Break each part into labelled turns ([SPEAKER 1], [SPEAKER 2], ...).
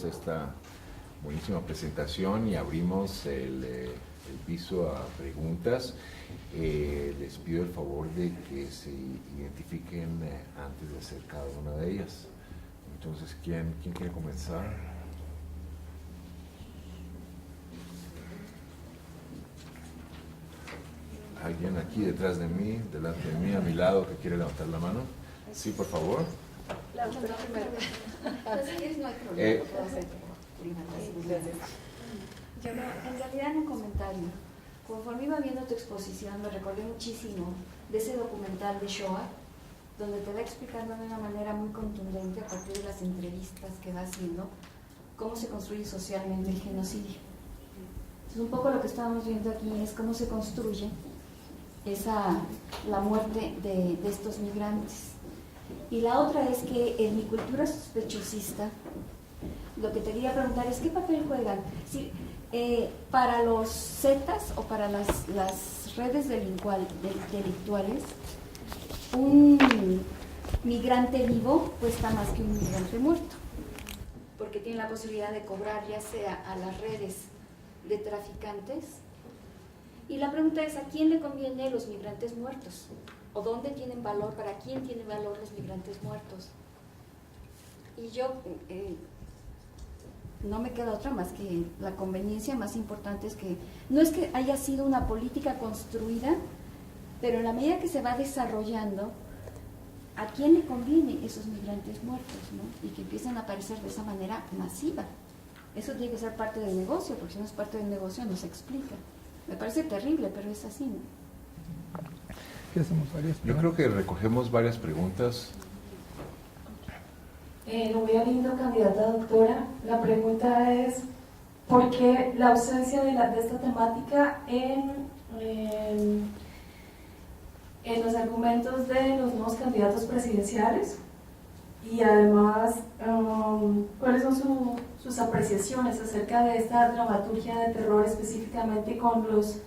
[SPEAKER 1] Esta buenísima presentación y abrimos el piso a preguntas. Les pido el favor de que se identifiquen antes de hacer cada una de ellas. Entonces, ¿quién quiere comenzar? ¿Alguien aquí detrás de mí, delante de mí, a mi lado, que quiere levantar la mano? Sí, por favor.
[SPEAKER 2] Yo en realidad en un comentario, conforme iba viendo tu exposición, me recordé muchísimo de ese documental de Shoah, donde te va explicando de una manera muy contundente, a partir de las entrevistas que va haciendo, cómo se construye socialmente el genocidio. Entonces, un poco lo que estábamos viendo aquí es cómo se construye la muerte de estos migrantes. Y la otra es que en mi cultura sospechosista, lo que te quería preguntar es ¿qué papel juegan? Sí, para los Zetas o para las redes delictuales, un migrante vivo cuesta más que un migrante muerto, porque tiene la posibilidad de cobrar ya sea a las redes de traficantes. Y la pregunta es, ¿a quién le conviene los migrantes muertos? ¿O dónde tienen valor? ¿Para quién tienen valor los migrantes muertos? Y yo no me queda otra más que la conveniencia más importante es que no es que haya sido una política construida, pero en la medida que se va desarrollando, ¿a quién le conviene esos migrantes muertos, ¿no? Y que empiezan a aparecer de esa manera masiva. Eso tiene que ser parte del negocio, porque si no es parte del negocio no se explica. Me parece terrible, pero es así, ¿no?
[SPEAKER 3] ¿Qué hacemos?
[SPEAKER 1] Yo creo que recogemos varias preguntas.
[SPEAKER 4] Muy lindo, candidata doctora. La pregunta es, ¿por qué la ausencia de esta temática en los argumentos de los nuevos candidatos presidenciales? Y además, ¿cuáles son sus apreciaciones acerca de esta dramaturgia de terror, específicamente con los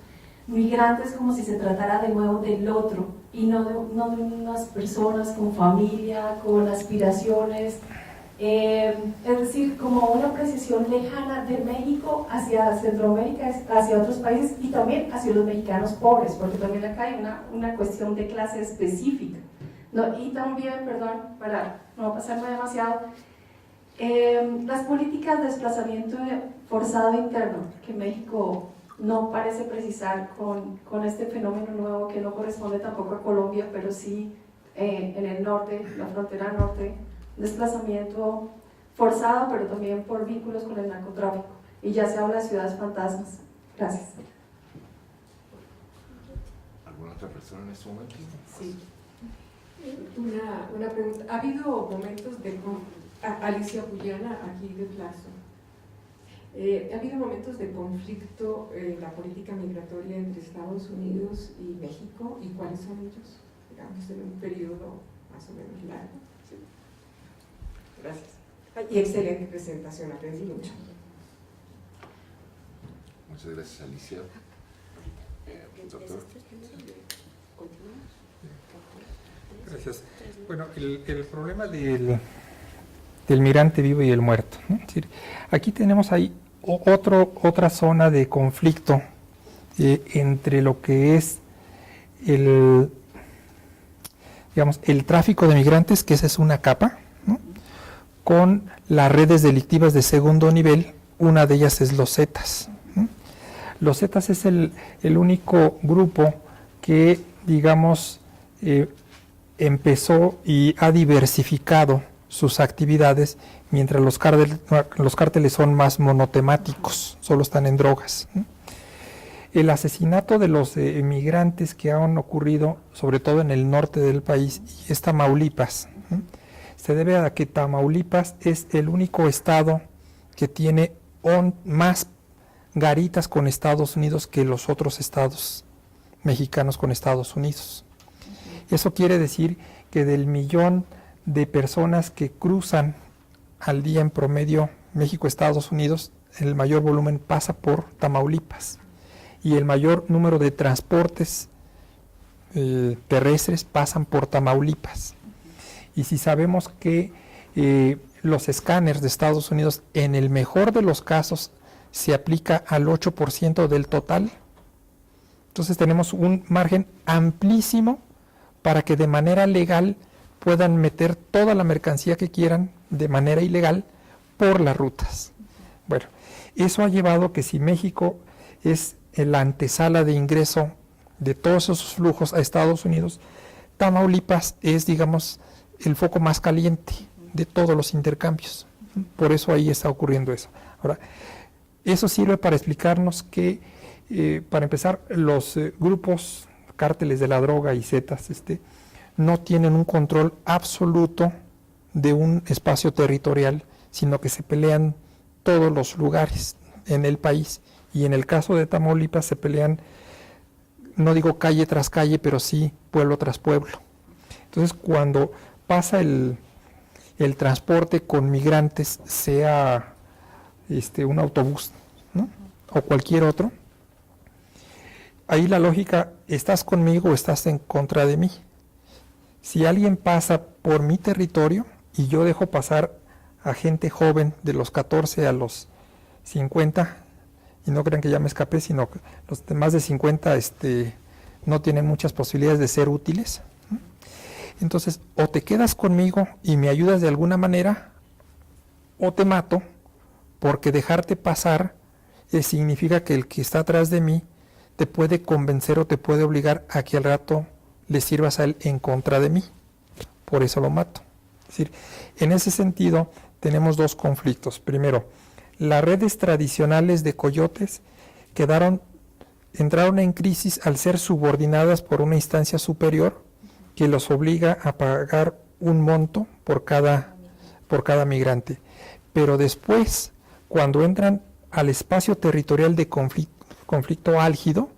[SPEAKER 4] migrantes, como si se tratara de nuevo del otro y no de unas personas con familia, con aspiraciones, es decir, como una apreciación lejana de México hacia Centroamérica, hacia otros países y también hacia los mexicanos pobres, porque también acá hay una cuestión de clase específica, ¿no? Y también, perdón, para no pasarme demasiado, las políticas de desplazamiento forzado interno que México no parece precisar con este fenómeno nuevo que no corresponde tampoco a Colombia, pero sí en el norte, la frontera norte, desplazamiento forzado, pero también por vínculos con el narcotráfico. Y ya se habla de ciudades fantasmas. Gracias.
[SPEAKER 1] ¿Alguna otra persona en este momento?
[SPEAKER 5] Sí. Una pregunta. ¿Ha habido momentos de... Alicia Puyana, aquí de Plazo. ¿Ha habido momentos de conflicto en la política migratoria entre Estados Unidos y México? ¿Y cuáles son ellos? Digamos, en un periodo más o menos largo. Sí. Gracias. Y excelente presentación, aprendí mucho.
[SPEAKER 1] Muchas gracias, Alicia. Doctor.
[SPEAKER 3] Gracias. Bueno, el problema del migrante vivo y el muerto, ¿no? Es decir, aquí tenemos ahí otra zona de conflicto entre lo que es el tráfico de migrantes, que esa es una capa, ¿no? Con las redes delictivas de segundo nivel. Una de ellas es los Zetas, ¿no? Los Zetas es el único grupo que, digamos, empezó y ha diversificado sus actividades, mientras los cárteles son más monotemáticos, solo están en drogas, ¿no? El asesinato de los migrantes que han ocurrido, sobre todo en el norte del país, y es Tamaulipas, ¿no? Se debe a que Tamaulipas es el único estado que tiene más garitas con Estados Unidos que los otros estados mexicanos con Estados Unidos. Eso quiere decir que del millón de personas que cruzan al día en promedio México-Estados Unidos, el mayor volumen pasa por Tamaulipas y el mayor número de transportes terrestres pasan por Tamaulipas. Y si sabemos que los escáneres de Estados Unidos, en el mejor de los casos, se aplica al 8% del total, entonces tenemos un margen amplísimo para que de manera legal puedan meter toda la mercancía que quieran de manera ilegal por las rutas. Bueno, eso ha llevado que si México es la antesala de ingreso de todos esos flujos a Estados Unidos, Tamaulipas es, digamos, el foco más caliente de todos los intercambios. Por eso ahí está ocurriendo eso. Ahora, eso sirve para explicarnos que, para empezar, los grupos, cárteles de la droga y zetas, no tienen un control absoluto de un espacio territorial, sino que se pelean todos los lugares en el país. Y en el caso de Tamaulipas se pelean, no digo calle tras calle, pero sí pueblo tras pueblo. Entonces, cuando pasa el transporte con migrantes, sea un autobús, ¿no?, o cualquier otro, ahí la lógica, ¿estás conmigo o estás en contra de mí? Si alguien pasa por mi territorio y yo dejo pasar a gente joven de los 14 a los 50, y no crean que ya me escapé, sino que los de más de 50 no tienen muchas posibilidades de ser útiles, ¿no? Entonces, o te quedas conmigo y me ayudas de alguna manera, o te mato, porque dejarte pasar significa que el que está atrás de mí te puede convencer o te puede obligar a que al rato le sirvas a él en contra de mí. Por eso lo mato. Es decir, en ese sentido tenemos dos conflictos. Primero, las redes tradicionales de coyotes entraron en crisis al ser subordinadas por una instancia superior que los obliga a pagar un monto por cada migrante. Pero después, cuando entran al espacio territorial de conflicto álgido,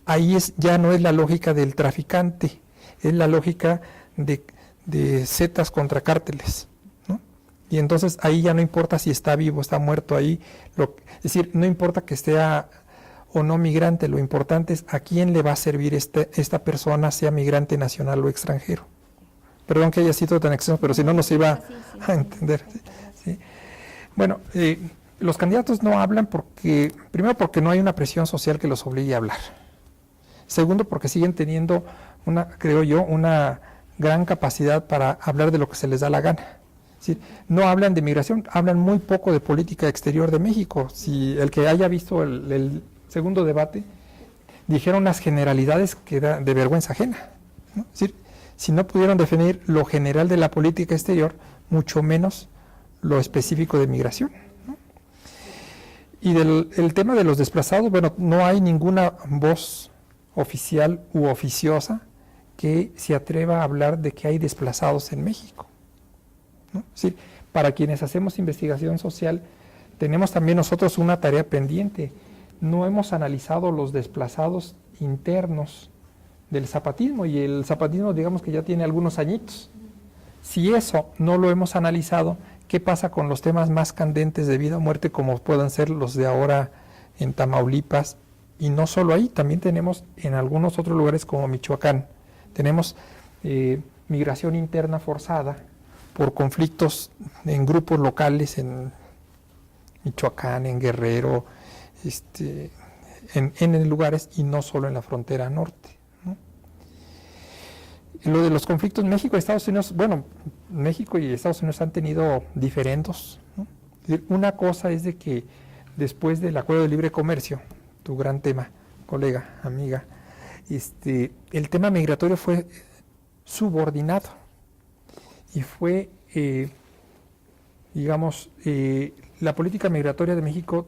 [SPEAKER 3] ahí ya no es la lógica del traficante, es la lógica de zetas contra cárteles, ¿no? Y entonces ahí ya no importa si está vivo, está muerto ahí, es decir, no importa que esté o no migrante, lo importante es a quién le va a servir esta persona, sea migrante nacional o extranjero. Perdón que haya sido tan extenso, pero si no, no se iba a entender. ¿Sí? Bueno, los candidatos no hablan primero porque no hay una presión social que los obligue a hablar. Segundo, porque siguen teniendo creo yo, una gran capacidad para hablar de lo que se les da la gana. Es decir, no hablan de migración, hablan muy poco de política exterior de México. Si el que haya visto el segundo debate, dijeron unas generalidades que da de vergüenza ajena, ¿no? Es decir, si no pudieron definir lo general de la política exterior, mucho menos lo específico de migración, ¿no? Y el tema de los desplazados, bueno, no hay ninguna voz oficial u oficiosa que se atreva a hablar de que hay desplazados en México, ¿no? Es decir, para quienes hacemos investigación social, tenemos también nosotros una tarea pendiente. No hemos analizado los desplazados internos del zapatismo, y el zapatismo, digamos que ya tiene algunos añitos. Si eso no lo hemos analizado, ¿qué pasa con los temas más candentes de vida o muerte, como puedan ser los de ahora en Tamaulipas? Y no solo ahí, también tenemos en algunos otros lugares como Michoacán, tenemos migración interna forzada por conflictos en grupos locales en Michoacán, en Guerrero, en lugares, y no solo en la frontera norte, ¿no? Y lo de los conflictos México y Estados Unidos, bueno, México y Estados Unidos han tenido diferendos, ¿no? Es decir, una cosa es de que después del Acuerdo de Libre Comercio, tu gran tema, colega, amiga, el tema migratorio fue subordinado y fue, la política migratoria de México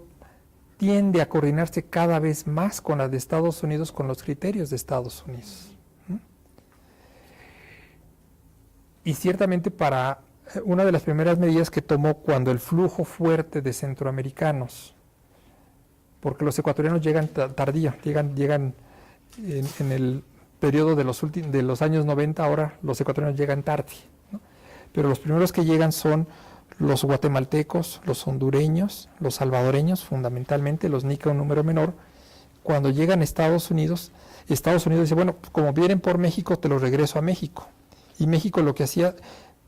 [SPEAKER 3] tiende a coordinarse cada vez más con la de Estados Unidos, con los criterios de Estados Unidos, ¿no? Y ciertamente una de las primeras medidas que tomó cuando el flujo fuerte de centroamericanos, porque los ecuatorianos llegan tardío, llegan en el periodo de los años 90, ahora los ecuatorianos llegan tarde, ¿no? Pero los primeros que llegan son los guatemaltecos, los hondureños, los salvadoreños, fundamentalmente los nica un número menor, cuando llegan a Estados Unidos dice, bueno, como vienen por México, te los regreso a México. Y México lo que hacía,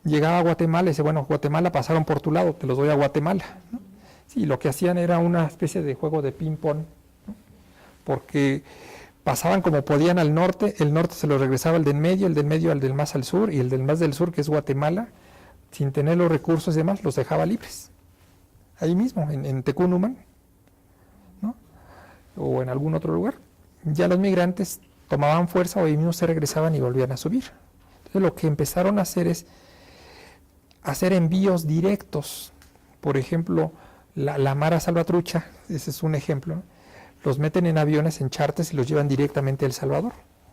[SPEAKER 3] llegaba a Guatemala y dice, bueno, Guatemala pasaron por tu lado, te los doy a Guatemala, ¿no? Sí, lo que hacían era una especie de juego de ping-pong, ¿no? Porque pasaban como podían al norte, el norte se lo regresaba el del medio al del más al sur, y el del más del sur, que es Guatemala, sin tener los recursos y demás, los dejaba libres. Ahí mismo, en Tecúnuman, ¿no? O en algún otro lugar. Ya los migrantes tomaban fuerza o ahí mismo se regresaban y volvían a subir. Entonces lo que empezaron a hacer es hacer envíos directos. Por ejemplo, la Mara Salvatrucha, ese es un ejemplo, ¿no? Los meten en aviones, en charters y los llevan directamente a El Salvador.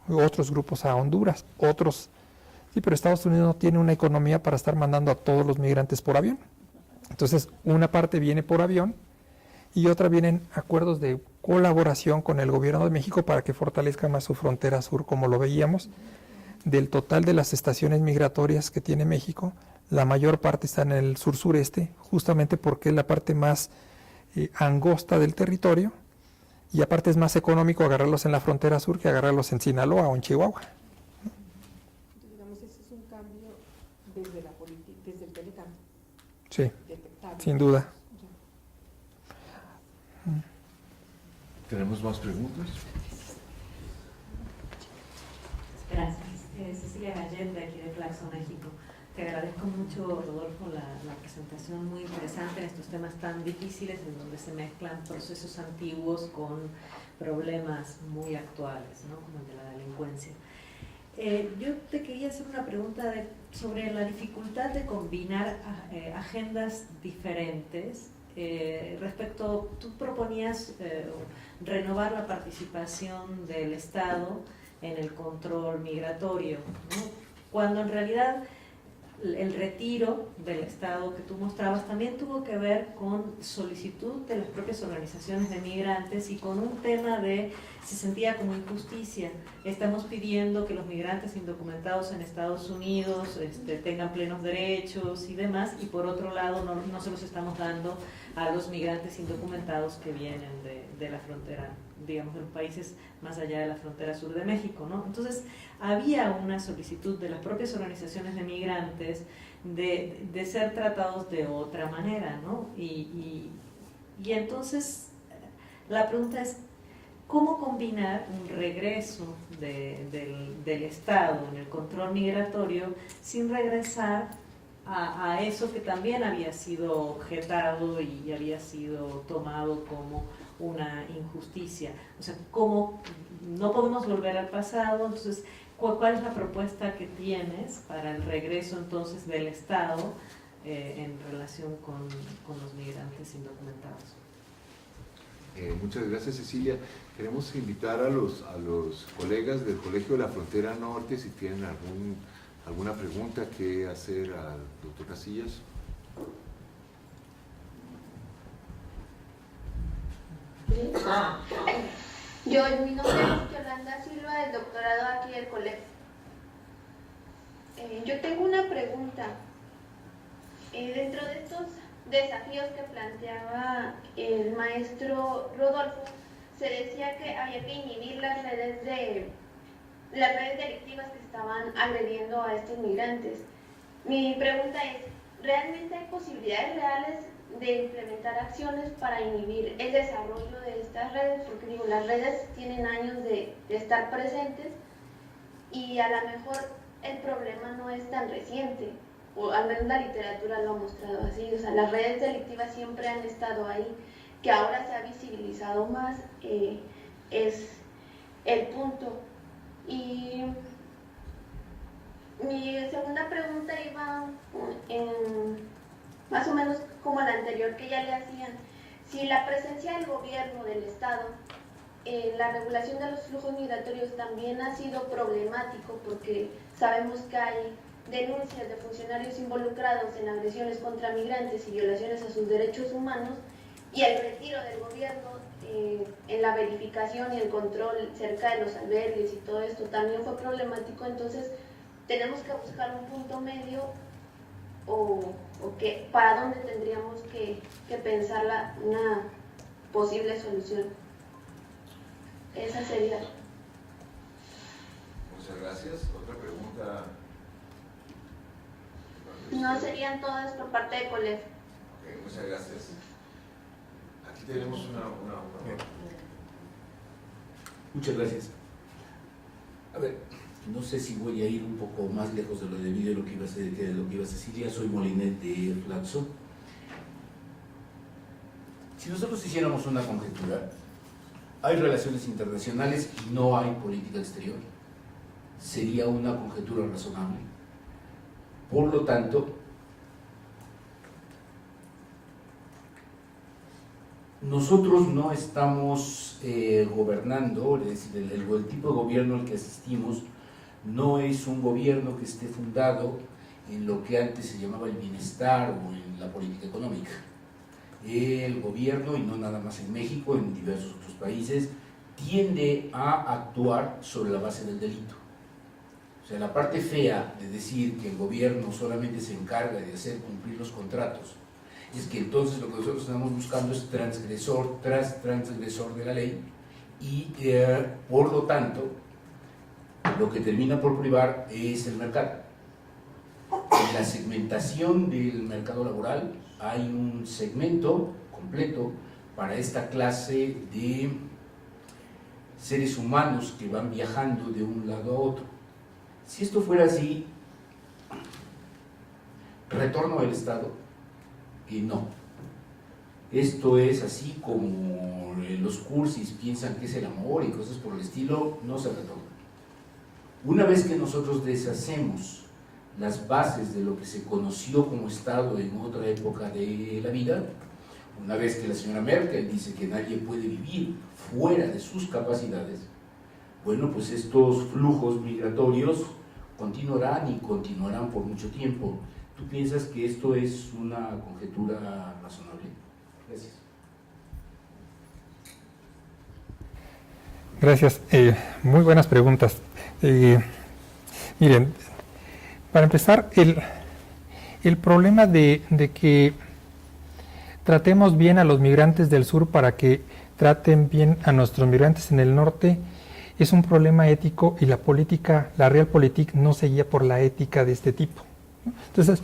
[SPEAKER 3] Otros grupos a Honduras, otros... Sí, pero Estados Unidos no tiene una economía para estar mandando a todos los migrantes por avión. Entonces, una parte viene por avión y otra vienen acuerdos de colaboración con el gobierno de México para que fortalezca más su frontera sur, como lo veíamos. Del total de las estaciones migratorias que tiene México, la mayor parte está en el sur-sureste, justamente porque es la parte más angosta del territorio y aparte es más económico agarrarlos en la frontera sur que agarrarlos en Sinaloa o en Chihuahua.
[SPEAKER 5] Entonces, digamos, ese es un cambio desde la política, desde el Telecam.
[SPEAKER 3] Sí,
[SPEAKER 5] Detectable.
[SPEAKER 3] sin duda.
[SPEAKER 1] ¿Tenemos más preguntas?
[SPEAKER 6] Gracias. Cecilia Gallet, de aquí de Flaxo, México. Te agradezco mucho, Rodolfo, la presentación muy interesante en estos temas tan difíciles en donde se mezclan procesos antiguos con problemas muy actuales, ¿no? Como el de la delincuencia. Yo te quería hacer una pregunta sobre la dificultad de combinar agendas diferentes. Respecto, tú proponías renovar la participación del Estado en el control migratorio, ¿no? Cuando en realidad el retiro del Estado que tú mostrabas también tuvo que ver con solicitud de las propias organizaciones de migrantes y con un tema de, se sentía como injusticia. Estamos pidiendo que los migrantes indocumentados en Estados Unidos tengan plenos derechos y demás, y por otro lado no se los estamos dando a los migrantes indocumentados que vienen de la frontera, digamos, de los países más allá de la frontera sur de México, ¿no? Entonces, había una solicitud de las propias organizaciones de migrantes de ser tratados de otra manera, ¿no? Y entonces, la pregunta es, ¿cómo combinar un regreso del Estado en el control migratorio sin regresar a eso que también había sido objetado y había sido tomado como una injusticia? O sea, ¿cómo no podemos volver al pasado? Entonces, ¿cuál es la propuesta que tienes para el regreso entonces del Estado en relación con los migrantes indocumentados?
[SPEAKER 1] Muchas gracias, Cecilia. Queremos invitar a los colegas del Colegio de la Frontera Norte si tienen alguna pregunta que hacer al doctor Casillas.
[SPEAKER 7] Mi nombre es Yolanda Silva, del doctorado aquí del colegio. Yo tengo una pregunta. Dentro de estos desafíos que planteaba el maestro Rodolfo, se decía que había que inhibir las redes delictivas que estaban agrediendo a estos migrantes. Mi pregunta es, ¿realmente hay posibilidades reales de implementar acciones para inhibir el desarrollo de estas redes? Porque digo, las redes tienen años de estar presentes y a lo mejor el problema no es tan reciente, o al menos la literatura lo ha mostrado así. O sea, las redes delictivas siempre han estado ahí, que ahora se ha visibilizado más, es el punto. Y mi segunda pregunta iba más o menos como la anterior que ya le hacían. Si la presencia del gobierno, del Estado, la regulación de los flujos migratorios también ha sido problemático, porque sabemos que hay denuncias de funcionarios involucrados en agresiones contra migrantes y violaciones a sus derechos humanos, y el retiro del gobierno en la verificación y el control cerca de los albergues y todo esto también fue problemático. Entonces tenemos que buscar un punto medio o ¿O qué, para dónde tendríamos que pensar una posible solución? Esa sería.
[SPEAKER 1] Muchas gracias. Otra pregunta.
[SPEAKER 7] No serían todas por parte de COLEF.
[SPEAKER 1] Ok, muchas gracias. Aquí tenemos una.
[SPEAKER 8] Muchas gracias. A ver, no sé si voy a ir un poco más lejos de lo debido de lo que ibas a decir. Ya soy Molinet de Flaxo. Si nosotros hiciéramos una conjetura, hay relaciones internacionales y no hay política exterior. Sería una conjetura razonable. Por lo tanto, nosotros no estamos gobernando, es decir, el tipo de gobierno al que asistimos no es un gobierno que esté fundado en lo que antes se llamaba el bienestar o en la política económica. El gobierno, y no nada más en México, en diversos otros países, tiende a actuar sobre la base del delito. O sea, la parte fea de decir que el gobierno solamente se encarga de hacer cumplir los contratos es que entonces lo que nosotros estamos buscando es transgresor tras transgresor de la ley y por lo tanto lo que termina por privar es el mercado. En la segmentación del mercado laboral hay un segmento completo para esta clase de seres humanos que van viajando de un lado a otro. Si esto fuera así, retorno al Estado, y no. Esto es así como los cursis piensan que es el amor y cosas por el estilo, no se retorna. Una vez que nosotros deshacemos las bases de lo que se conoció como Estado en otra época de la vida, una vez que la señora Merkel dice que nadie puede vivir fuera de sus capacidades, bueno, pues estos flujos migratorios continuarán y continuarán por mucho tiempo. ¿Tú piensas que esto es una conjetura razonable? Gracias.
[SPEAKER 3] Gracias. Muy buenas preguntas. Miren, para empezar, el problema de que tratemos bien a los migrantes del sur para que traten bien a nuestros migrantes en el norte es un problema ético y la política, la realpolitik no se guía por la ética de este tipo. Entonces,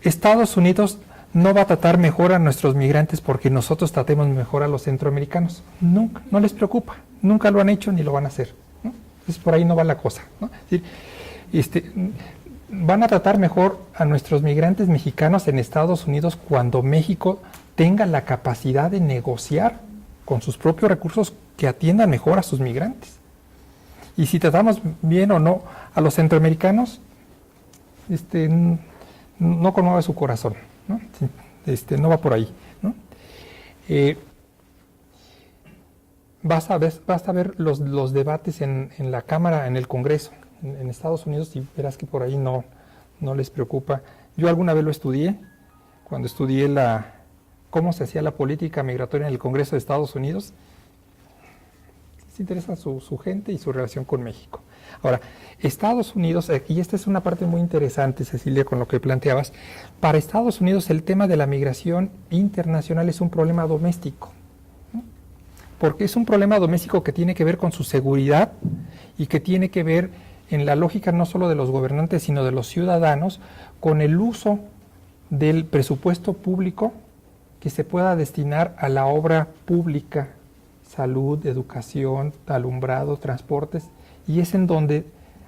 [SPEAKER 3] Estados Unidos no va a tratar mejor a nuestros migrantes porque nosotros tratemos mejor a los centroamericanos. Nunca, no les preocupa, nunca lo han hecho ni lo van a hacer, ¿no? Entonces, por ahí no va la cosa, ¿no? Es decir, van a tratar mejor a nuestros migrantes mexicanos en Estados Unidos cuando México tenga la capacidad de negociar con sus propios recursos que atiendan mejor a sus migrantes. Y si tratamos bien o no a los centroamericanos, no conmueve su corazón, ¿no? No va por ahí, ¿no? Basta ver los debates en la Cámara, en el Congreso, en Estados Unidos, y verás que por ahí no les preocupa. Yo alguna vez lo estudié, cuando estudié cómo se hacía la política migratoria en el Congreso de Estados Unidos. Les interesa su gente y su relación con México. Ahora, Estados Unidos, y esta es una parte muy interesante, Cecilia, con lo que planteabas, para Estados Unidos el tema de la migración internacional es un problema doméstico, ¿no? Porque es un problema doméstico que tiene que ver con su seguridad y que tiene que ver en la lógica no solo de los gobernantes, sino de los ciudadanos, con el uso del presupuesto público que se pueda destinar a la obra pública, salud, educación, alumbrado, transportes, y es en donde,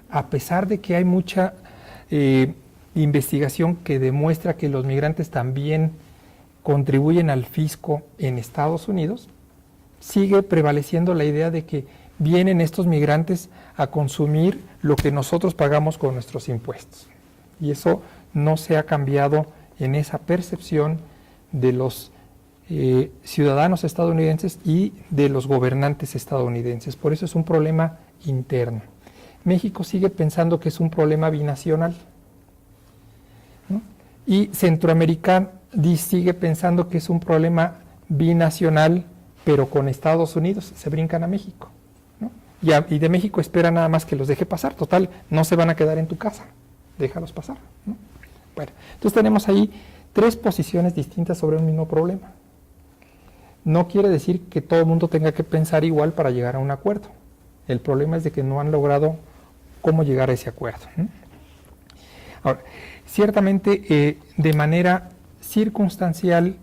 [SPEAKER 3] a pesar de que hay mucha investigación que demuestra que los migrantes también contribuyen al fisco en Estados Unidos, sigue prevaleciendo la idea de que vienen estos migrantes a consumir lo que nosotros pagamos con nuestros impuestos. Y eso no se ha cambiado en esa percepción de los ciudadanos estadounidenses y de los gobernantes estadounidenses. Por eso es un problema interno. México sigue pensando que es un problema binacional, ¿no? Y Centroamérica sigue pensando que es un problema binacional, pero con Estados Unidos. Se brincan a México, ¿no? Y de México espera nada más que los deje pasar. Total, no se van a quedar en tu casa, déjalos pasar, ¿no? Bueno, entonces tenemos ahí tres posiciones distintas sobre un mismo problema. No quiere decir que todo el mundo tenga que pensar igual para llegar a un acuerdo. El problema es de que no han logrado cómo llegar a ese acuerdo. Ahora, ciertamente, de manera circunstancial,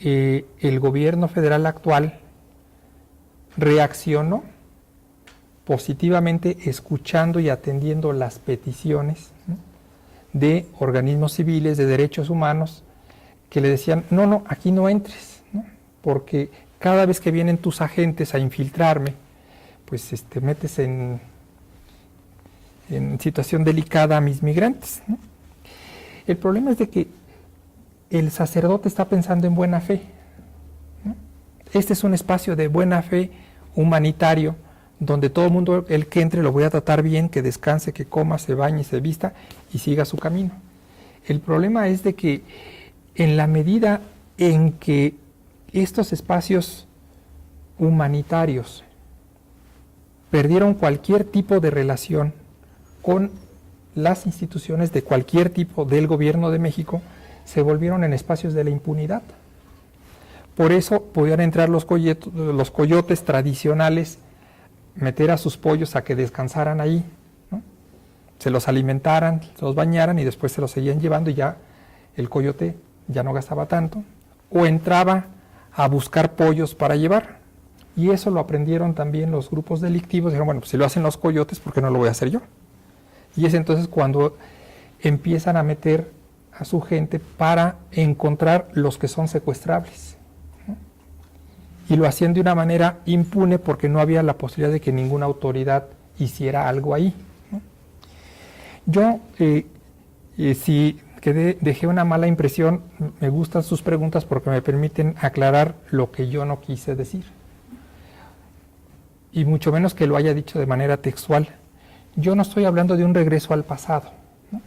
[SPEAKER 3] el gobierno federal actual reaccionó positivamente escuchando y atendiendo las peticiones, ¿no?, de organismos civiles de derechos humanos que le decían, no, aquí no entres, ¿no?, porque cada vez que vienen tus agentes a infiltrarme, pues metes en situación delicada a mis migrantes, ¿no? El problema es de que el sacerdote está pensando en buena fe, ¿no? Este es un espacio de buena fe humanitario, donde todo el mundo, el que entre, lo voy a tratar bien, que descanse, que coma, se bañe, se vista y siga su camino. El problema es de que en la medida en que estos espacios humanitarios perdieron cualquier tipo de relación con las instituciones de cualquier tipo del gobierno de México, se volvieron en espacios de la impunidad. Por eso podían entrar los coyotes tradicionales, meter a sus pollos a que descansaran ahí, ¿no?, se los alimentaran, se los bañaran y después se los seguían llevando y ya el coyote ya no gastaba tanto, o entraba a buscar pollos para llevar. Y eso lo aprendieron también los grupos delictivos, dijeron, bueno, pues si lo hacen los coyotes, ¿por qué no lo voy a hacer yo? Y es entonces cuando empiezan a meter a su gente para encontrar los que son secuestrables, ¿no? Y lo hacían de una manera impune porque no había la posibilidad de que ninguna autoridad hiciera algo ahí, ¿no? Yo, si dejé una mala impresión, me gustan sus preguntas porque me permiten aclarar lo que yo no quise decir. Y mucho menos que lo haya dicho de manera textual. Yo no estoy hablando de un regreso al pasado, ¿no?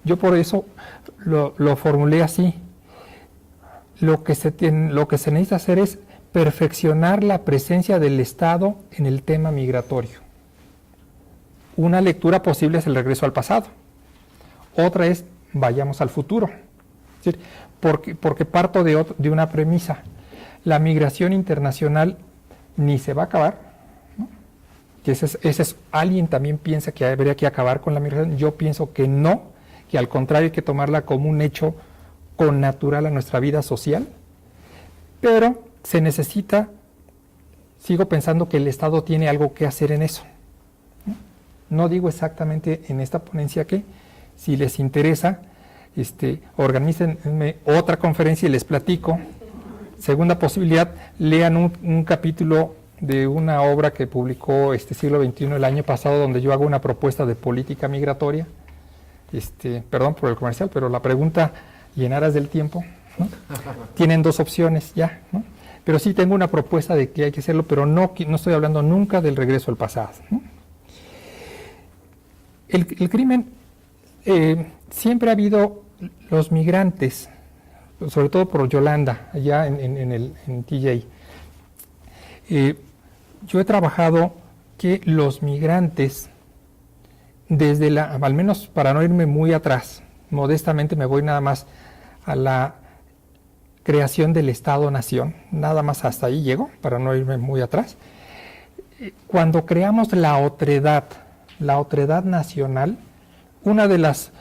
[SPEAKER 3] Yo por eso lo formulé así. Lo que se necesita hacer es perfeccionar la presencia del Estado en el tema migratorio. Una lectura posible es el regreso al pasado. Otra es vayamos al futuro. Es decir, porque parto de una premisa. La migración internacional ni se va a acabar, que alguien también piensa que habría que acabar con la migración. Yo pienso que no, que al contrario hay que tomarla como un hecho connatural a nuestra vida social, pero se necesita, sigo pensando que el Estado tiene algo que hacer en eso. No digo exactamente en esta ponencia que, si les interesa, organícenme otra conferencia y les platico. Segunda posibilidad, lean un capítulo de una obra que publicó Siglo XXI el año pasado, donde yo hago una propuesta de política migratoria. Perdón por el comercial, pero la pregunta, y en aras del tiempo, ¿no?, tienen dos opciones ya, ¿no? Pero sí tengo una propuesta de que hay que hacerlo, pero no estoy hablando nunca del regreso al pasado, ¿no? El crimen, siempre ha habido los migrantes, sobre todo por Yolanda, allá en TJ. Yo he trabajado que los migrantes, al menos para no irme muy atrás, modestamente me voy nada más a la creación del Estado-Nación, nada más hasta ahí llego, para no irme muy atrás. Cuando creamos la otredad nacional, una de las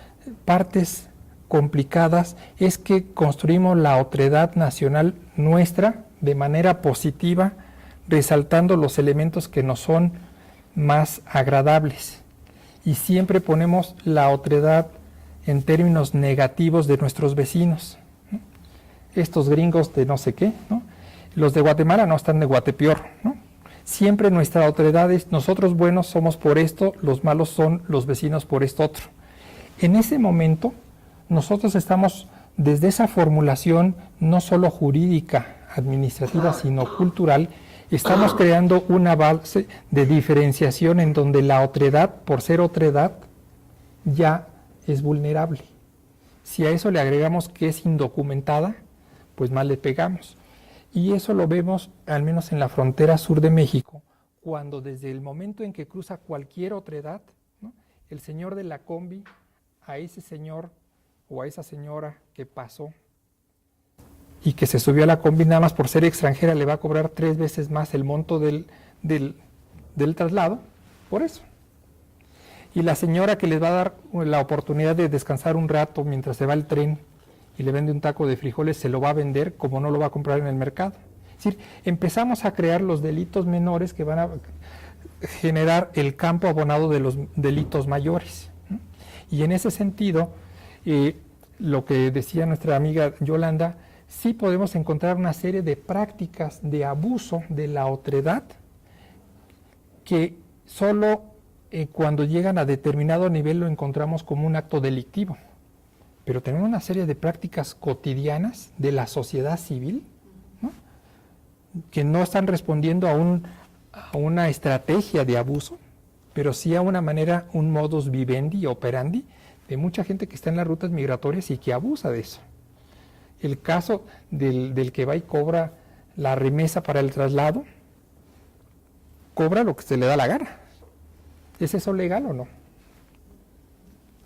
[SPEAKER 3] partes complicadas es que construimos la otredad nacional nuestra de manera positiva, resaltando los elementos que nos son más agradables. Y siempre ponemos la otredad en términos negativos de nuestros vecinos, ¿no? Estos gringos de no sé qué, ¿no? Los de Guatemala no están de Guatepeor, ¿no? Siempre nuestra otredad es nosotros buenos somos por esto, los malos son los vecinos por esto otro. En ese momento, nosotros estamos desde esa formulación no solo jurídica, administrativa, sino cultural, estamos creando una base de diferenciación en donde la otredad, por ser otredad, ya es vulnerable. Si a eso le agregamos que es indocumentada, pues más le pegamos. Y eso lo vemos, al menos en la frontera sur de México, cuando desde el momento en que cruza cualquier otredad, ¿no?, el señor de la combi, a ese señor o a esa señora que pasó y que se subió a la combi nada más por ser extranjera, le va a cobrar 3 veces más el monto del traslado, por eso. Y la señora que les va a dar la oportunidad de descansar un rato mientras se va el tren y le vende un taco de frijoles, se lo va a vender como no lo va a comprar en el mercado. Es decir, empezamos a crear los delitos menores que van a generar el campo abonado de los delitos mayores. Y en ese sentido, lo que decía nuestra amiga Yolanda, sí podemos encontrar una serie de prácticas de abuso de la otredad que solo cuando llegan a determinado nivel lo encontramos como un acto delictivo. Pero tenemos una serie de prácticas cotidianas de la sociedad civil, ¿no?, que no están respondiendo a una estrategia de abuso, pero sí a una manera, un modus vivendi, operandi, de mucha gente que está en las rutas migratorias y que abusa de eso. El caso del que va y cobra la remesa para el traslado, cobra lo que se le da la gana. ¿Es eso legal o no?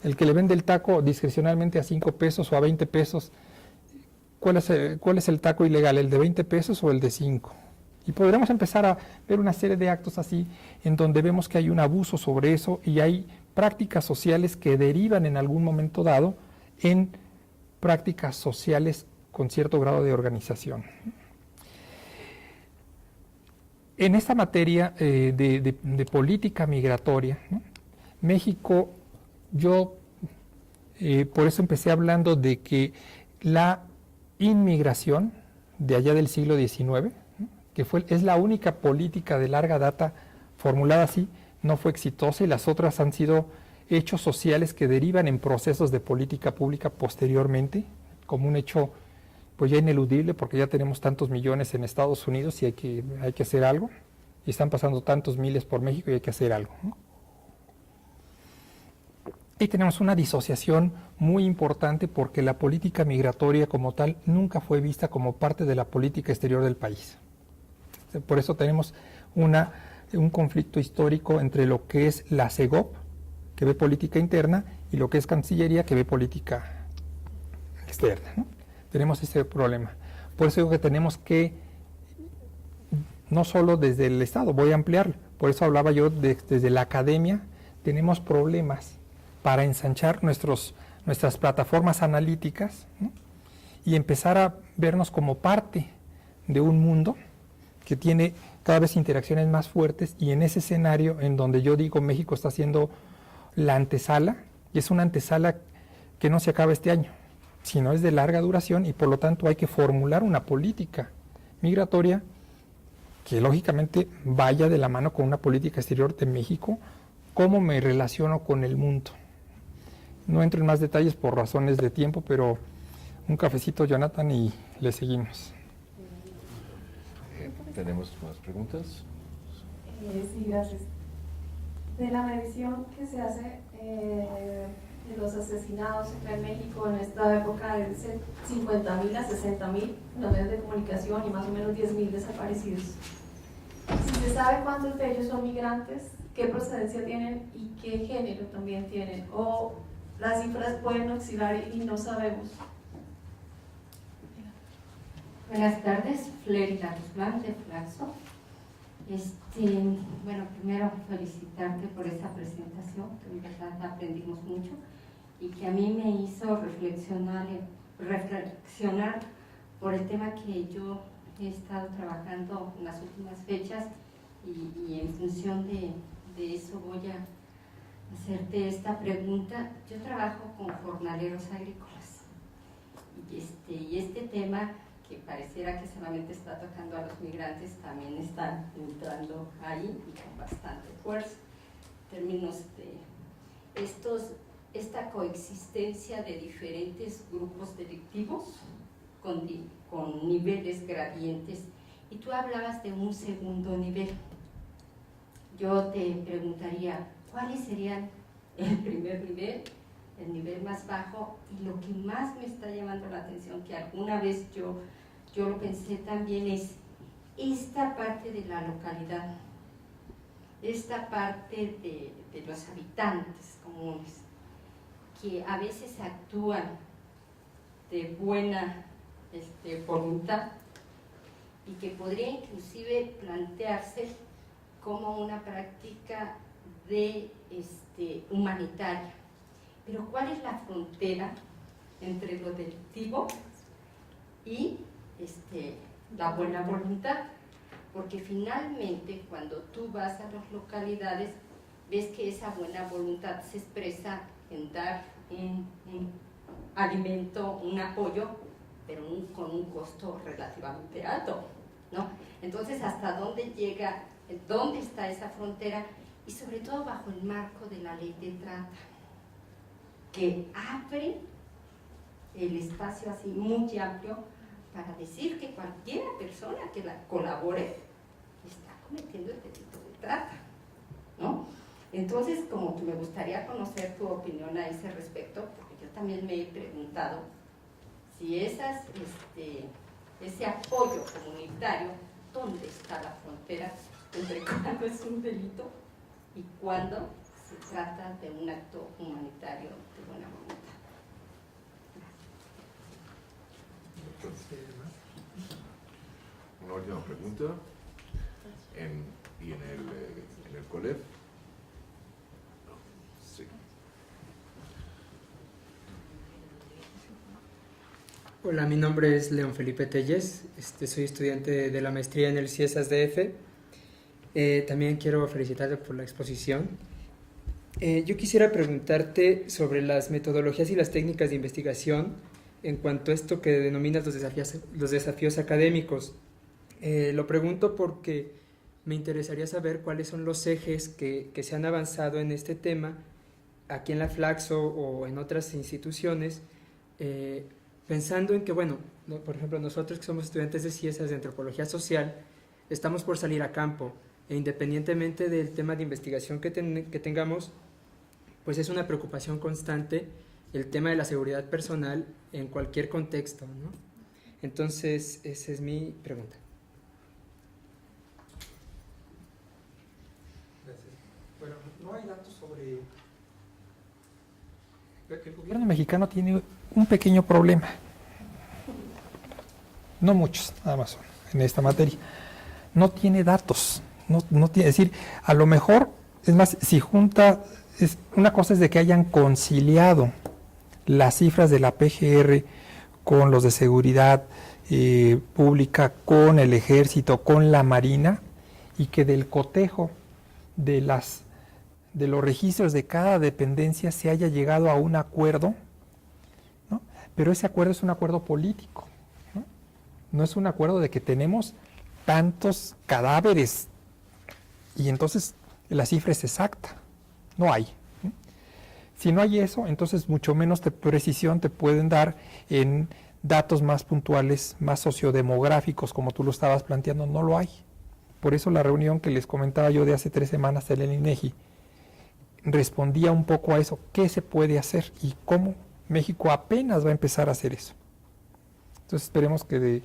[SPEAKER 3] El que le vende el taco discrecionalmente a 5 pesos o a 20 pesos, ¿cuál es el taco ilegal? ¿El de 20 pesos o el de 5? Y podremos empezar a ver una serie de actos así, en donde vemos que hay un abuso sobre eso y hay prácticas sociales que derivan en algún momento dado en prácticas sociales con cierto grado de organización. En esta materia de política migratoria, ¿no?, México, yo por eso empecé hablando de que la inmigración de allá del siglo XIX, ¿no?, que es la única política de larga data formulada así, no fue exitosa, y las otras han sido hechos sociales que derivan en procesos de política pública posteriormente, como un hecho pues ya ineludible, porque ya tenemos tantos millones en Estados Unidos y hay que hacer algo, y están pasando tantos miles por México y hay que hacer algo, ¿no? Y tenemos una disociación muy importante porque la política migratoria como tal nunca fue vista como parte de la política exterior del país. Por eso tenemos un conflicto histórico entre lo que es la CEGOP, que ve política interna, y lo que es Cancillería, que ve política externa, ¿no? Tenemos ese problema. Por eso digo que tenemos que, no solo desde el Estado, voy a ampliarlo, por eso hablaba yo desde la academia, tenemos problemas para ensanchar nuestras plataformas analíticas, ¿no?, y empezar a vernos como parte de un mundo que tiene cada vez interacciones más fuertes, y en ese escenario en donde yo digo México está haciendo la antesala, y es una antesala que no se acaba este año, sino es de larga duración, y por lo tanto hay que formular una política migratoria que lógicamente vaya de la mano con una política exterior de México. ¿Cómo me relaciono con el mundo? No entro en más detalles por razones de tiempo, pero un cafecito, Jonathan, y le seguimos.
[SPEAKER 1] ¿Tenemos más preguntas?
[SPEAKER 4] Sí, gracias. De la medición que se hace de los asesinados acá en México en esta época, de 50.000 a 60.000 en los medios de comunicación y más o menos 10.000 desaparecidos. Si se sabe cuántos de ellos son migrantes, qué procedencia tienen y qué género también tienen, o las cifras pueden oscilar y no sabemos.
[SPEAKER 9] Buenas tardes, Florida Guzmán de Flaxo. Bueno, primero felicitarte por esta presentación, que en verdad aprendimos mucho y que a mí me hizo reflexionar por el tema que yo he estado trabajando en las últimas fechas, y en función de eso voy a hacerte esta pregunta. Yo trabajo con jornaleros agrícolas y este tema, que pareciera que solamente está tocando a los migrantes, también está entrando ahí y con bastante fuerza. En términos de esta coexistencia de diferentes grupos delictivos con niveles gradientes, y tú hablabas de un segundo nivel. Yo te preguntaría, ¿cuáles serían el primer nivel, el nivel más bajo? Y lo que más me está llamando la atención, que alguna vez yo lo pensé también, es esta parte de la localidad, esta parte de los habitantes comunes, que a veces actúan de buena voluntad y que podría inclusive plantearse como una práctica de humanitaria. Pero ¿cuál es la frontera entre lo delictivo y la buena voluntad? Porque finalmente cuando tú vas a las localidades ves que esa buena voluntad se expresa en dar un alimento, un apoyo, pero con un costo relativamente alto, ¿no? Entonces, ¿hasta dónde llega, dónde está esa frontera? Y sobre todo bajo el marco de la ley de trata, que abre el espacio así muy amplio para decir que cualquier persona que la colabore está cometiendo el delito de trata, ¿no? Entonces, como que me gustaría conocer tu opinión a ese respecto, porque yo también me he preguntado si ese apoyo comunitario, ¿dónde está la frontera entre cuándo es un delito y cuándo se trata de un acto humanitario de buena voluntad?
[SPEAKER 1] Una última pregunta. ¿En el COLEF? Sí.
[SPEAKER 10] Hola, mi nombre es León Felipe Telles, soy estudiante de la maestría en el CIESAS DF. También quiero felicitarte por la exposición. Yo quisiera preguntarte sobre las metodologías y las técnicas de investigación en cuanto a esto que denominas los desafíos académicos. Lo pregunto porque me interesaría saber cuáles son los ejes que se han avanzado en este tema aquí en la Flaxo o en otras instituciones, pensando en que, bueno, por ejemplo, nosotros que somos estudiantes de CIESAS de Antropología Social, estamos por salir a campo, e independientemente del tema de investigación que tengamos, pues es una preocupación constante el tema de la seguridad personal en cualquier contexto, ¿no? Entonces, esa es mi pregunta.
[SPEAKER 3] Gracias. Bueno, no hay datos sobre... El gobierno mexicano tiene un pequeño problema. No muchos, nada más en esta materia. No tiene datos. No tiene, es decir, a lo mejor, es más, si junta... una cosa es de que hayan conciliado las cifras de la PGR con los de seguridad pública, con el ejército, con la marina, y que del cotejo de los registros de cada dependencia se haya llegado a un acuerdo, ¿no? Pero ese acuerdo es un acuerdo político, ¿no? No es un acuerdo de que tenemos tantos cadáveres y entonces la cifra es exacta. No hay. Si no hay eso, entonces mucho menos precisión te pueden dar en datos más puntuales, más sociodemográficos, como tú lo estabas planteando, no lo hay. Por eso la reunión que les comentaba yo de hace 3 semanas del INEGI respondía un poco a eso, qué se puede hacer y cómo México apenas va a empezar a hacer eso. Entonces esperemos que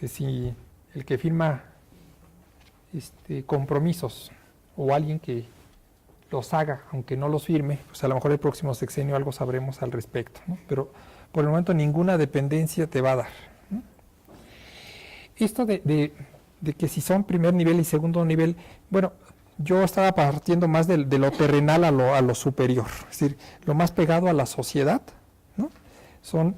[SPEAKER 3] si el que firma compromisos o alguien que los haga, aunque no los firme, pues a lo mejor el próximo sexenio algo sabremos al respecto, ¿no? Pero por el momento ninguna dependencia te va a dar, ¿no? Esto de que si son primer nivel y segundo nivel, bueno, yo estaba partiendo más de lo terrenal a lo superior, es decir, lo más pegado a la sociedad, ¿no? Son,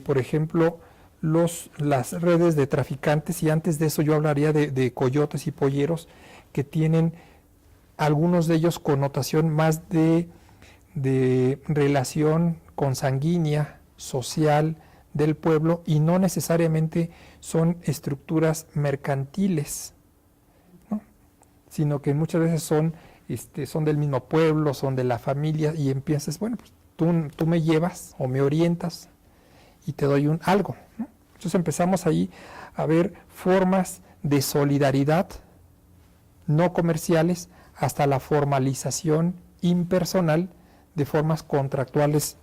[SPEAKER 3] por ejemplo, las redes de traficantes, y antes de eso yo hablaría de coyotes y polleros que tienen algunos de ellos connotación más de relación consanguínea, social, del pueblo, y no necesariamente son estructuras mercantiles, ¿no? Sino que muchas veces son del mismo pueblo, son de la familia, y empiezas, bueno, pues tú me llevas o me orientas y te doy algo, ¿no? Entonces empezamos ahí a ver formas de solidaridad no comerciales hasta la formalización impersonal de formas contractuales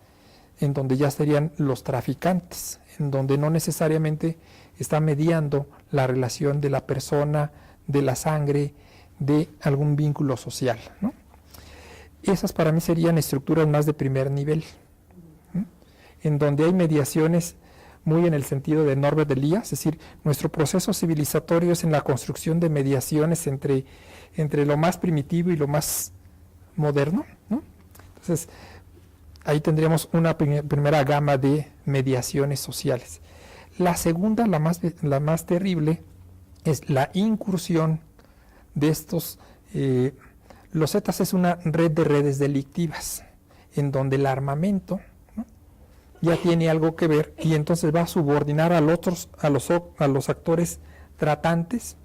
[SPEAKER 3] en donde ya serían los traficantes, en donde no necesariamente está mediando la relación de la persona, de la sangre, de algún vínculo social, ¿no? Esas para mí serían estructuras más de primer nivel, ¿no? En donde hay mediaciones muy en el sentido de Norbert Elias, es decir, nuestro proceso civilizatorio es en la construcción de mediaciones entre lo más primitivo y lo más moderno, ¿no? Entonces, ahí tendríamos una primera gama de mediaciones sociales. La segunda, la más terrible, es la incursión de estos. Los Zetas es una red de redes delictivas, en donde el armamento, ¿no?, ya tiene algo que ver, y entonces va a subordinar a los actores tratantes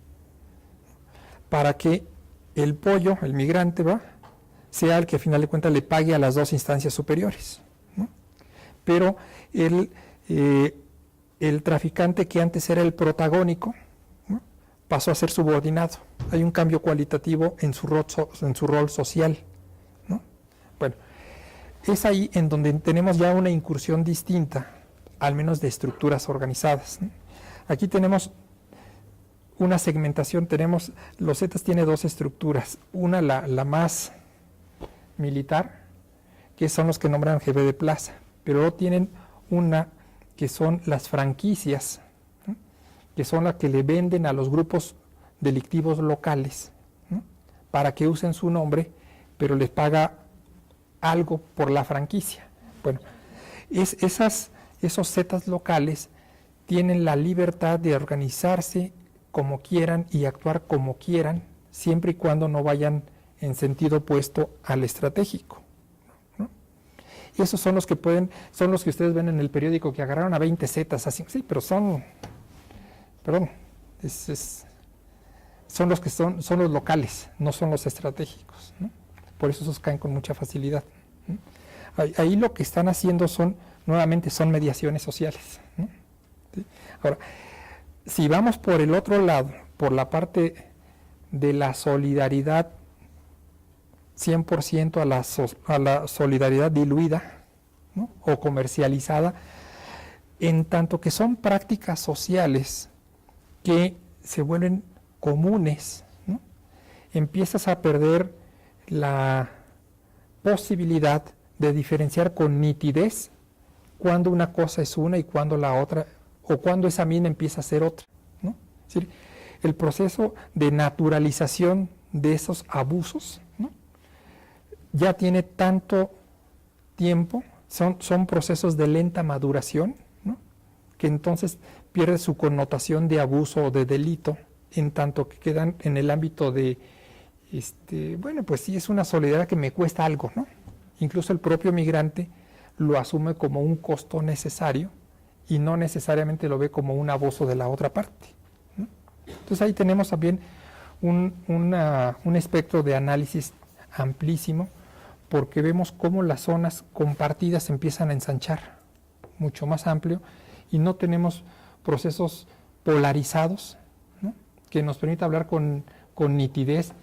[SPEAKER 3] para que el pollo, el migrante, sea el que a final de cuentas le pague a las dos instancias superiores, ¿no? Pero el traficante, que antes era el protagónico, ¿no?, pasó a ser subordinado. Hay un cambio cualitativo en su rol social, ¿no? Bueno, es ahí en donde tenemos ya una incursión distinta, al menos de estructuras organizadas, ¿no? Aquí tenemos una segmentación, los Zetas tiene dos estructuras, una la más militar, que son los que nombran jefe de plaza, pero luego tienen una que son las franquicias, ¿no?, que son las que le venden a los grupos delictivos locales, ¿no?, para que usen su nombre, pero les paga algo por la franquicia. Bueno, esos Zetas locales tienen la libertad de organizarse como quieran y actuar como quieran, siempre y cuando no vayan en sentido opuesto al estratégico, ¿no? Y esos son los que ustedes ven en el periódico, que agarraron a 20 Zetas, así, sí, pero son los locales, no son los estratégicos, ¿no? Por eso esos caen con mucha facilidad, ¿no? Ahí lo que están haciendo nuevamente son mediaciones sociales, ¿no? ¿Sí? Ahora, si vamos por el otro lado, por la parte de la solidaridad 100% a la solidaridad diluida, ¿no?, o comercializada, en tanto que son prácticas sociales que se vuelven comunes, ¿no?, empiezas a perder la posibilidad de diferenciar con nitidez cuando una cosa es una y cuando la otra, o cuando esa mina empieza a ser otra, ¿no? Es decir, el proceso de naturalización de esos abusos, ¿no?, ya tiene tanto tiempo, son procesos de lenta maduración, ¿no?, que entonces pierde su connotación de abuso o de delito, en tanto que quedan en el ámbito de, bueno, pues sí, es una solidaridad que me cuesta algo, ¿no? Incluso el propio migrante lo asume como un costo necesario y no necesariamente lo ve como un abuso de la otra parte, ¿no? Entonces ahí tenemos también un espectro de análisis amplísimo, porque vemos cómo las zonas compartidas empiezan a ensanchar mucho más amplio y no tenemos procesos polarizados, ¿no?, que nos permita hablar con nitidez.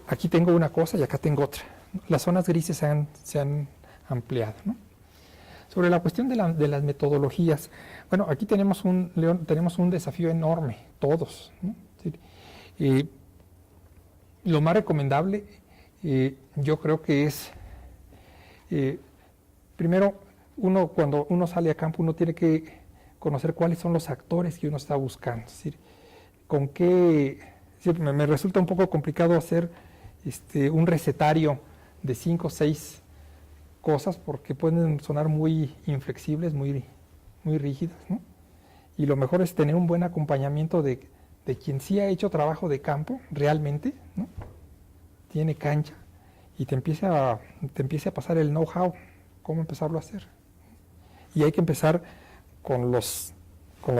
[SPEAKER 3] Aquí tengo una cosa y acá tengo otra. Las zonas grises se han ampliado, ¿no? Sobre la cuestión de las metodologías, bueno, aquí tenemos un desafío enorme, todos, ¿no? Lo más recomendable, yo creo que es, primero, cuando uno sale a campo, uno tiene que conocer cuáles son los actores que uno está buscando. Es decir, me resulta un poco complicado hacer un recetario de 5 o 6 cosas, porque pueden sonar muy inflexibles, muy rígidas, ¿no? Y lo mejor es tener un buen acompañamiento de quien sí ha hecho trabajo de campo realmente, ¿no?, tiene cancha, y te empiece a pasar el know-how, cómo empezarlo a hacer. Y hay que empezar con los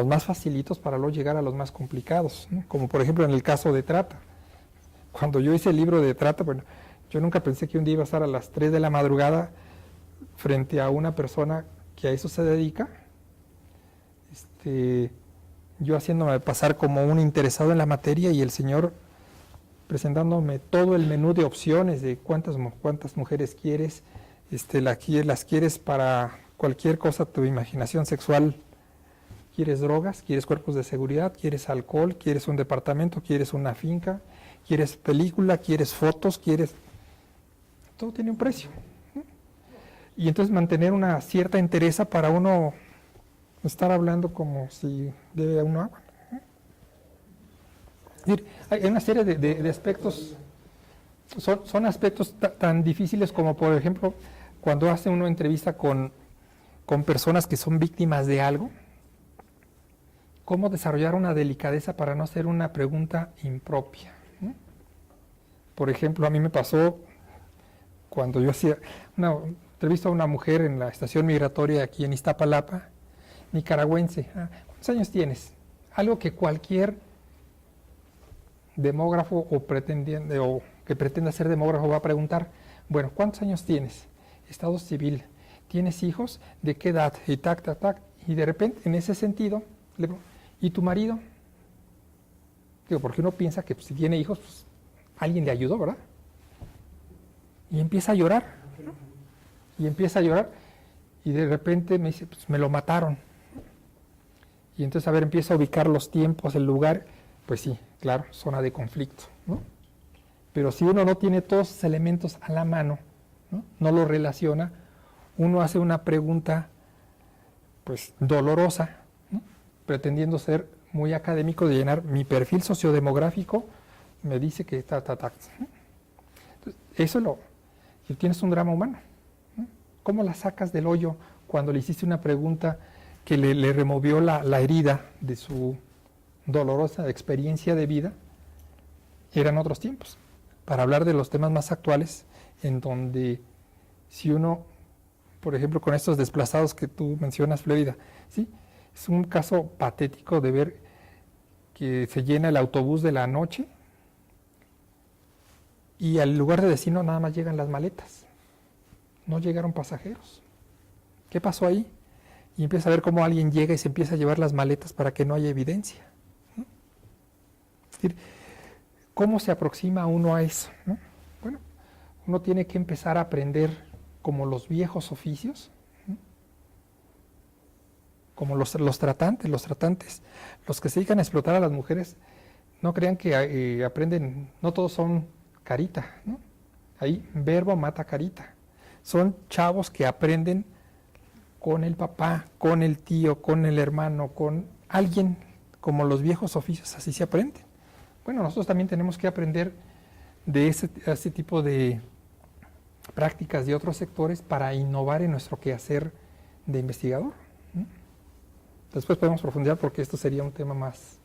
[SPEAKER 3] más facilitos para luego llegar a los más complicados, ¿no?, como por ejemplo en el caso de trata. Cuando yo hice el libro de trata, bueno, yo nunca pensé que un día iba a estar a las 3 de la madrugada frente a una persona que a eso se dedica, yo haciéndome pasar como un interesado en la materia y el señor presentándome todo el menú de opciones de cuántas mujeres quieres, las quieres para cualquier cosa, tu imaginación sexual, quieres drogas, quieres cuerpos de seguridad, quieres alcohol, quieres un departamento, quieres una finca, quieres película, quieres fotos, todo tiene un precio, ¿no? Y entonces mantener una cierta entereza para uno estar hablando como si debe a uno agua. Hay una serie de aspectos, son aspectos tan difíciles como, por ejemplo, cuando hace uno entrevista con personas que son víctimas de algo, cómo desarrollar una delicadeza para no hacer una pregunta impropia, ¿no? Por ejemplo, a mí me pasó cuando yo hacía una entrevista a una mujer en la estación migratoria aquí en Iztapalapa, nicaragüense. ¿Cuántos años tienes? Algo que cualquier demógrafo o que pretenda ser demógrafo va a preguntar. Bueno, ¿cuántos años tienes? Estado civil. ¿Tienes hijos? ¿De qué edad? Y tac, tac, tac. Y de repente, en ese sentido, ¿y tu marido? Digo, porque uno piensa que si tiene hijos, pues alguien le ayudó, ¿verdad? Y empieza a llorar, ¿no? Y empieza a llorar, y de repente me dice, pues me lo mataron. Y entonces, a ver, empieza a ubicar los tiempos, el lugar, pues sí, claro, zona de conflicto, ¿no? Pero si uno no tiene todos esos elementos a la mano, no lo relaciona, uno hace una pregunta, pues, dolorosa, ¿no? Pretendiendo ser muy académico, de llenar mi perfil sociodemográfico, me dice que ¿no? Entonces, eso y tienes un drama humano, ¿no? ¿Cómo la sacas del hoyo cuando le hiciste una pregunta que le removió la herida de su dolorosa experiencia de vida? Eran otros tiempos, para hablar de los temas más actuales, en donde si uno, por ejemplo, con estos desplazados que tú mencionas, Florida, ¿sí? Es un caso patético de ver que se llena el autobús de la noche y al lugar de destino nada más llegan las maletas, no llegaron pasajeros. ¿Qué pasó ahí? Y empieza a ver cómo alguien llega y se empieza a llevar las maletas para que no haya evidencia, ¿no? Es decir, ¿cómo se aproxima uno a eso, ¿no? Bueno, uno tiene que empezar a aprender como los viejos oficios, ¿no? Como los tratantes, los que se dedican a explotar a las mujeres, no crean que aprenden, no todos son carita, ¿no? Ahí verbo mata carita. Son chavos que aprenden con el papá, con el tío, con el hermano, con alguien, como los viejos oficios, así se aprenden. Bueno, nosotros también tenemos que aprender de ese tipo de prácticas de otros sectores para innovar en nuestro quehacer de investigador, ¿no? Después podemos profundizar porque esto sería un tema más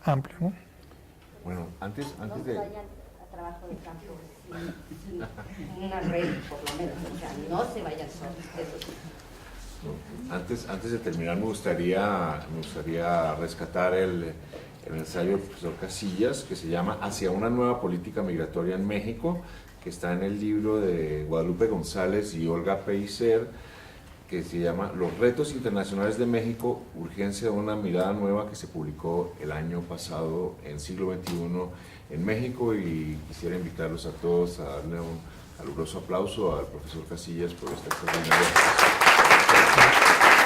[SPEAKER 3] amplio, ¿no?
[SPEAKER 1] Bueno, antes
[SPEAKER 9] no
[SPEAKER 1] de...
[SPEAKER 9] vayan a trabajo de campo sin una red, por lo menos, o sea, no se vayan solos, eso sí.
[SPEAKER 1] Antes de terminar, me gustaría rescatar el ensayo del profesor Casillas, que se llama Hacia una nueva política migratoria en México, que está en el libro de Guadalupe González y Olga Pellicer, que se llama Los retos internacionales de México, urgencia de una mirada nueva, que se publicó el año pasado en Siglo XXI en México, y quisiera invitarlos a todos a darle un caluroso aplauso al profesor Casillas por esta extraordinaria presentación.